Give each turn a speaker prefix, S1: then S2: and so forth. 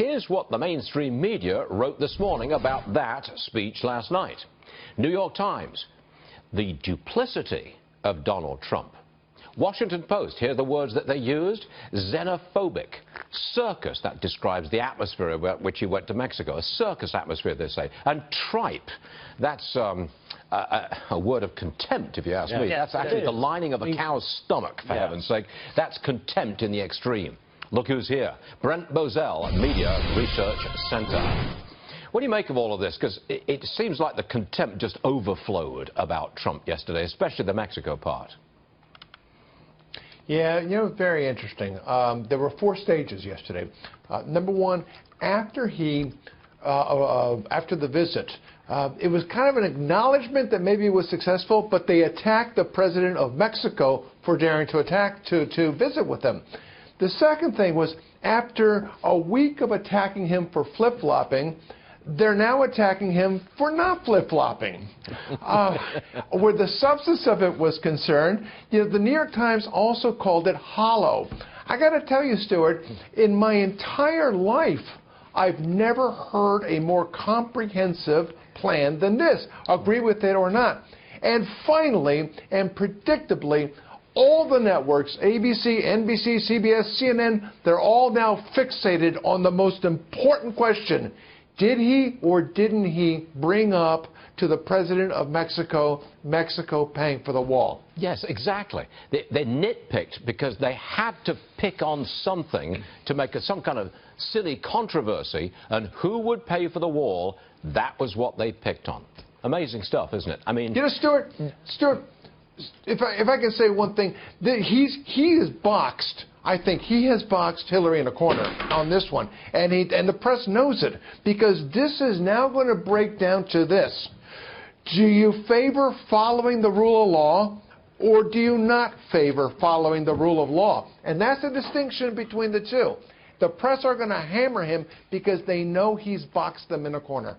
S1: here's what the mainstream media wrote this morning about that speech last night. New York Times, the duplicity of Donald Trump. Washington Post, here are the words that they used: xenophobic, circus, that describes the atmosphere about which he went to Mexico, a circus atmosphere, they say, and tripe, that's a word of contempt, if you ask me. That's actually the lining of a cow's stomach, for heaven's sake. That's contempt in the extreme. Look who's here, Brent Bozell, Media Research Center. What do you make of all of this? Because it seems like the contempt just overflowed about Trump yesterday, especially the Mexico part.
S2: Yeah, you know, very interesting. There were 4 stages yesterday. Number one, after the visit, it was kind of an acknowledgement that maybe it was successful, but they attacked the president of Mexico for daring to visit with them. The second thing was, after a week of attacking him for flip-flopping, they're now attacking him for not flip-flopping. Where the substance of it was concerned, you know, the New York Times also called it hollow. I got to tell you, Stuart, in my entire life, I've never heard a more comprehensive plan than this. Agree with it or not. And finally, and predictably, all the networks, ABC, NBC, CBS, CNN, they're all now fixated on the most important question. Did he or didn't he bring up to the president of Mexico paying for the wall?
S1: Yes, exactly. They nitpicked because they had to pick on something to make some kind of silly controversy, and who would pay for the wall, that was what they picked on. Amazing stuff, isn't it? I mean...
S2: You know, Stuart, if I can say one thing, he is boxed. I think he has boxed Hillary in a corner on this one, and the press knows it, because this is now going to break down to this. Do you favor following the rule of law, or do you not favor following the rule of law? And that's the distinction between the two. The press are going to hammer him because they know he's boxed them in a corner.